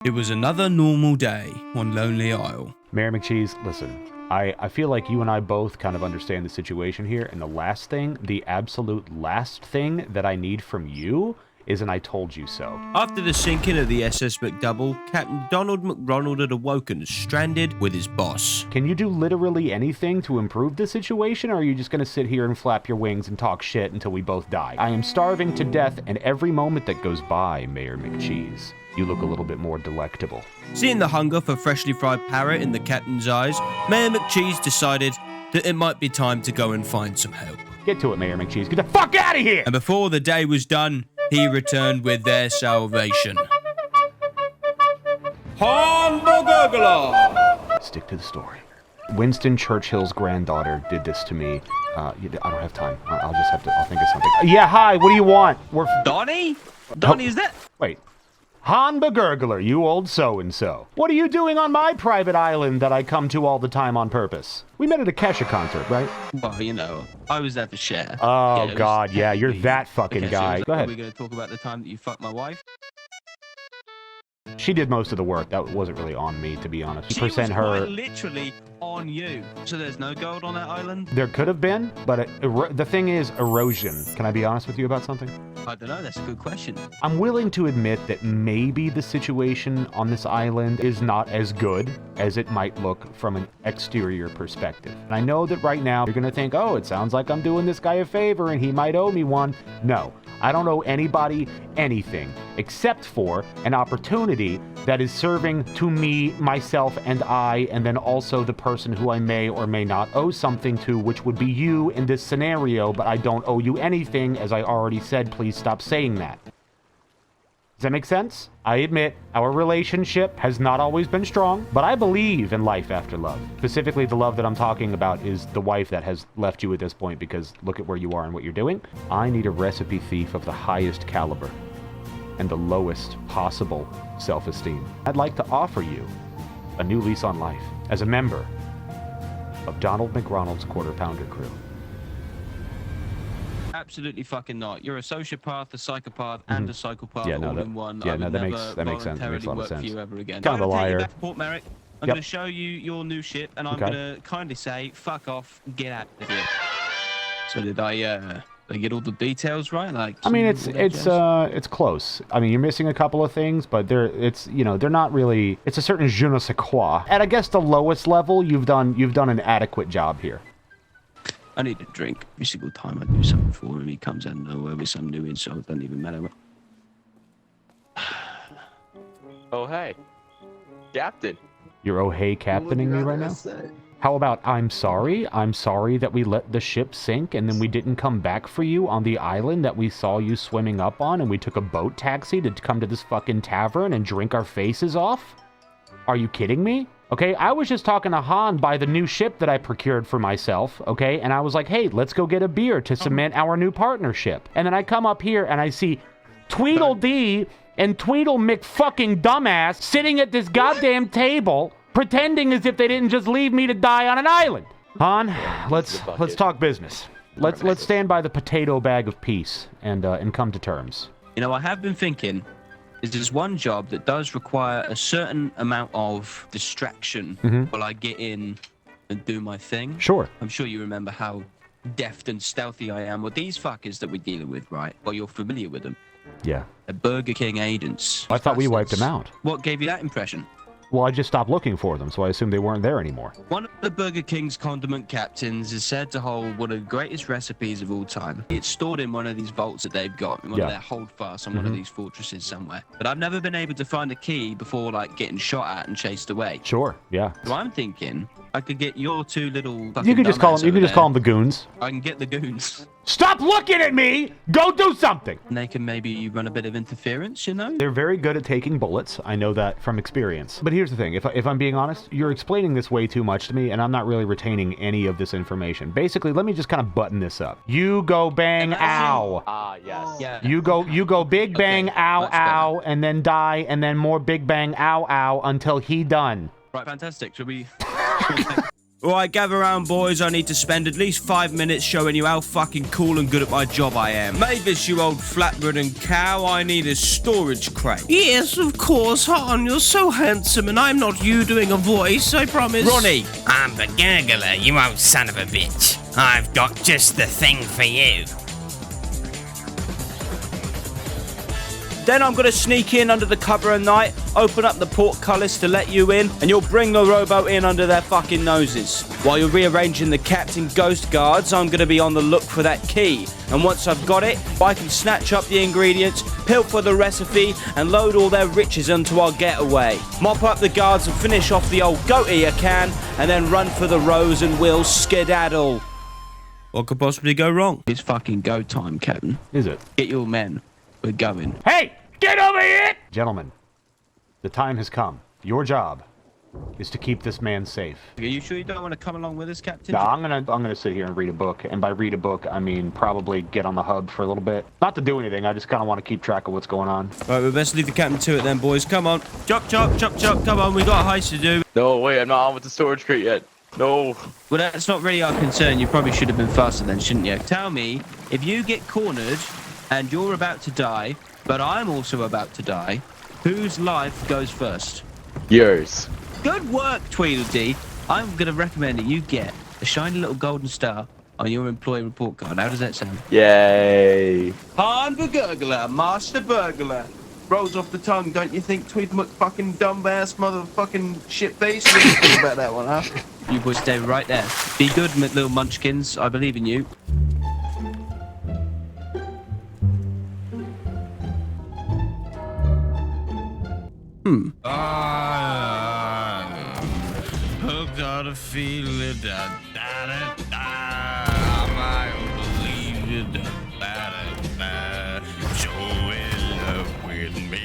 It was another normal day on Lonely Isle. Mayor McCheese, listen, I feel like you and I both kind of understand the situation here, and the absolute last thing that I need from you is an I told you so. After the sinking of the SS McDouble, Captain Donald McRonald had awoken stranded with his boss. Can you do literally anything to improve the situation, or are you just gonna sit here and flap your wings and talk shit until we both die? I am starving to death, and every moment that goes by, Mayor McCheese, you look a little bit more delectable. Seeing the hunger for freshly fried parrot in the captain's eyes, Mayor McCheese decided that it might be time to go and find some help. Get to it, Mayor McCheese. Get the fuck out of here! And before the day was done, he returned with their salvation. Hamburger! Stick to the story. Winston Churchill's granddaughter did this to me. I don't have time. I'll think of something. Yeah, hi, what do you want? Donnie? Donnie, is that? Wait. Hamburglar, you old so-and-so. What are you doing on my private island that I come to all the time on purpose? We met at a Kesha concert, right? Well, you know, I was there for share. Oh, yeah, God, yeah, you're that fucking guy. Go ahead. Are we going to talk about the time that you fucked my wife? She did most of the work. That wasn't really on me, to be honest. She was quite literally on you. So there's no gold on that island? There could have been, but the thing is erosion. Can I be honest with you about something? I don't know. That's a good question. I'm willing to admit that maybe the situation on this island is not as good as it might look from an exterior perspective. And I know that right now you're going to think, oh, it sounds like I'm doing this guy a favor and he might owe me one. No, I don't owe anybody anything except for an opportunity that is serving to me, myself, and I, and then also the person who I may or may not owe something to, which would be you in this scenario, but I don't owe you anything. As I already said, please stop saying that. Does that make sense? I admit our relationship has not always been strong, but I believe in life after love. Specifically, the love that I'm talking about is the wife that has left you at this point, because look at where you are and what you're doing. I need a recipe thief of the highest caliber and the lowest possible self-esteem. I'd like to offer you a new lease on life as a member of Donald McRonald's Quarter Pounder crew. Absolutely fucking not. You're a sociopath, a psychopath, and a psychopath all in one. Yeah, no, that makes sense. That makes a lot of sense. For you ever again. Kind of a liar. Port Merrick. I'm going to show you your new ship, and I'm going to kindly say, fuck off, get out of here. So did I get all the details right? Like, I mean, it's close. I mean, you're missing a couple of things, but they're not really. It's a certain je ne sais quoi. At I guess the lowest level, you've done an adequate job here. I need a drink every single time I do something for him. He comes out of nowhere with some new insult. Doesn't even matter. Oh, hey. Captain. You're oh hey captaining me right now? How about I'm sorry? I'm sorry that we let the ship sink and then we didn't come back for you on the island that we saw you swimming up on, and we took a boat taxi to come to this fucking tavern and drink our faces off? Are you kidding me? Okay, I was just talking to Han by the new ship that I procured for myself, okay? And I was like, hey, let's go get a beer to cement our new partnership. And then I come up here and I see Tweedledee and Tweedle McFucking Dumbass sitting at this goddamn table pretending as if they didn't just leave me to die on an island. Han, let's talk business. Let's stand by the potato bag of peace and come to terms. You know, I have been thinking, is there's one job that does require a certain amount of distraction while I get in and do my thing. Sure. I'm sure you remember how deft and stealthy I am with these fuckers that we're dealing with, right? Well, you're familiar with them. Yeah. They're Burger King agents. I thought we wiped them out. What gave you that impression? Well, I just stopped looking for them, so I assumed they weren't there anymore. One of the Burger King's condiment captains is said to hold one of the greatest recipes of all time. It's stored in one of these vaults that they've got, in one of their holdfasts on one of these fortresses somewhere. But I've never been able to find a key before, like, getting shot at and chased away. Sure, yeah. So I'm thinking I could get your two little You can just call them the goons. I can get the goons. Stop looking at me! Go do something! And they can maybe run a bit of interference, you know? They're very good at taking bullets. I know that from experience. But here's the thing. If I'm being honest, you're explaining this way too much to me, and I'm not really retaining any of this information. Basically, let me just kind of button this up. You go bang, ow. Ah, yes. Yeah. You go big bang, ow, ow, and then die, and then more big bang, ow, ow, until he done. Right, fantastic. Should we... Alright, gather around, boys. I need to spend at least 5 minutes showing you how fucking cool and good at my job I am. Mavis, you old flat-ridden cow, I need a storage crate. Yes, of course, Han. You're so handsome, and I'm not you doing a voice, I promise. Ronnie! I'm the gurgler, you old son of a bitch. I've got just the thing for you. Then I'm gonna sneak in under the cover of night, open up the portcullis to let you in, and you'll bring the rowboat in under their fucking noses. While you're rearranging the Captain Ghost Guards, I'm gonna be on the look for that key. And once I've got it, I can snatch up the ingredients, pilfer the recipe, and load all their riches onto our getaway. Mop up the guards and finish off the old goat eater can, and then run for the rows and we'll skedaddle. What could possibly go wrong? It's fucking go time, Captain. Is it? Get your men. We're going. Hey! Get over here! Gentlemen, the time has come. Your job is to keep this man safe. Are you sure you don't want to come along with us, Captain? No, I'm gonna sit here and read a book, and by read a book, I mean probably get on the hub for a little bit. Not to do anything, I just kind of want to keep track of what's going on. Right, we best leave the captain to it then, boys. Come on. Chop, chop, chop, chop. Come on, we got a heist to do. No, wait, I'm not on with the storage crate yet. No. Well, that's not really our concern. You probably should have been faster then, shouldn't you? Tell me, if you get cornered and you're about to die, but I'm also about to die, whose life goes first? Yours. Good work, Tweedledee. I'm going to recommend that you get a shiny little golden star on your employee report card. How does that sound? Yay. Han the Gurgler, Master Burglar. Rolls off the tongue, don't you think, Tweed fucking dumbass motherfucking shitface? What do you think about that one, huh? You boys stay right there. Be good, little munchkins. I believe in you. Hooked on a feeling, I believe it, so in love with me.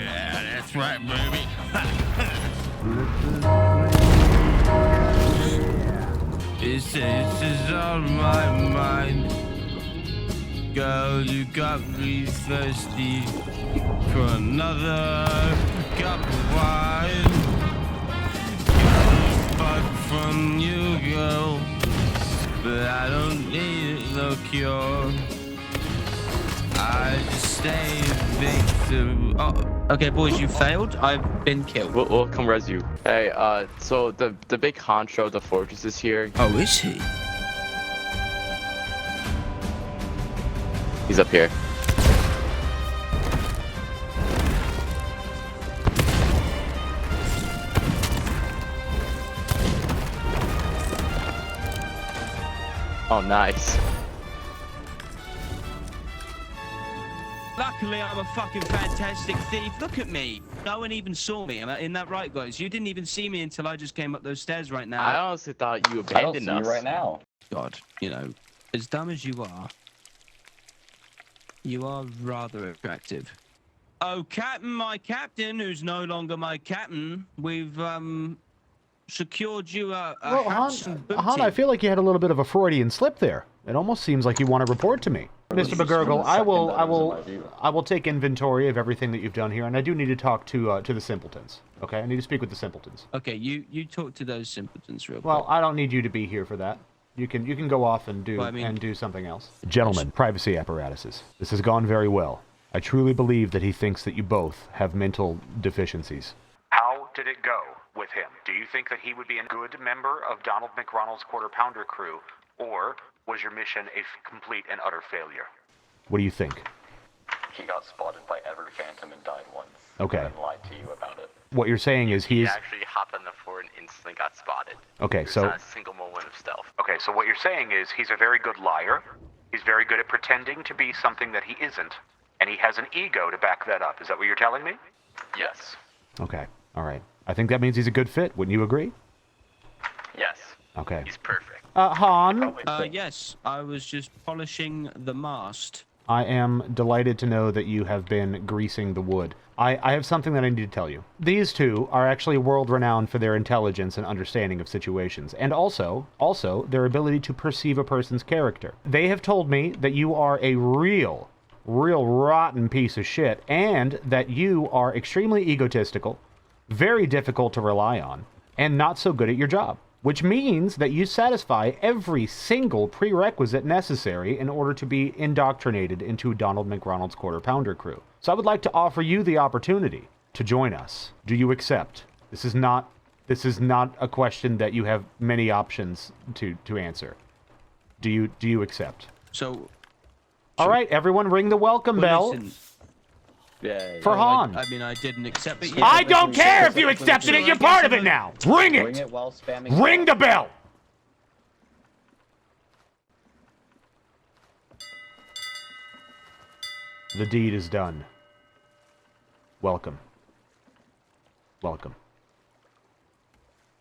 That's right, baby. This is on my mind. Girl, you got me thirsty for another cup of wine. Got a spark from you, girl, but I don't need no cure. I just stay victim. Oh, Okay, boys, you failed. I've been killed. We'll come res you. Hey, so the big honcho of the fortress is here. oh, is he? He's up here. Oh, nice. Luckily, I'm a fucking fantastic thief. Look at me. No one even saw me. Isn't that right, guys? You didn't even see me until I just came up those stairs right now. I honestly thought you I don't abandoned see us. you right now. God, you know, as dumb as you are rather attractive. Oh, Captain, my captain, who's no longer my captain, we've, secured you a Well, handsome booty. Han, I feel like you had a little bit of a Freudian slip there. It almost seems like you want to report to me. Mr. McGurgle, I will take inventory of everything that you've done here, and I do need to talk to the simpletons. Okay, I need to speak with the simpletons. Okay, you talk to those simpletons real Well, quick. I don't need you to be here for that. You can go off and do Well, I mean- do something else. Gentlemen, privacy apparatuses. This has gone very well. I truly believe that he thinks that you both have mental deficiencies. How did it go with him? Do you think that he would be a good member of Donald McRonald's Quarter Pounder crew, or was your mission a complete and utter failure? What do you think? He got spotted by every phantom and died once. Okay. And then lied to you about it. What you're saying is He he's... actually hopped on the fort and instantly got spotted. Okay, There's so... not a single moment of stealth. Okay, so what you're saying is he's a very good liar, he's very good at pretending to be something that he isn't, and he has an ego to back that up. Is that what you're telling me? Yes. Okay, all right. I think that means he's a good fit. Wouldn't you agree? Yes. Okay. He's perfect. Han, Yes, I was just polishing the mast. I am delighted to know that you have been greasing the wood. I have something that I need to tell you. These two are actually world-renowned for their intelligence and understanding of situations, and also their ability to perceive a person's character. They have told me that you are a real rotten piece of shit, and that you are extremely egotistical, very difficult to rely on, and not so good at your job. which means that you satisfy every single prerequisite necessary in order to be indoctrinated into Donald McRonald's Quarter Pounder crew. So I would like to offer you the opportunity to join us. Do you accept? This is not a question that you have many options to answer. Do you accept? So. All right, everyone, ring the welcome bell. Listen, Yeah. For Han. I mean, I didn't accept it yet. I don't care if you accepted it. You're part of it now. Ring Ring it. it while spamming. Ring the bell. The deed is done. Welcome. Welcome.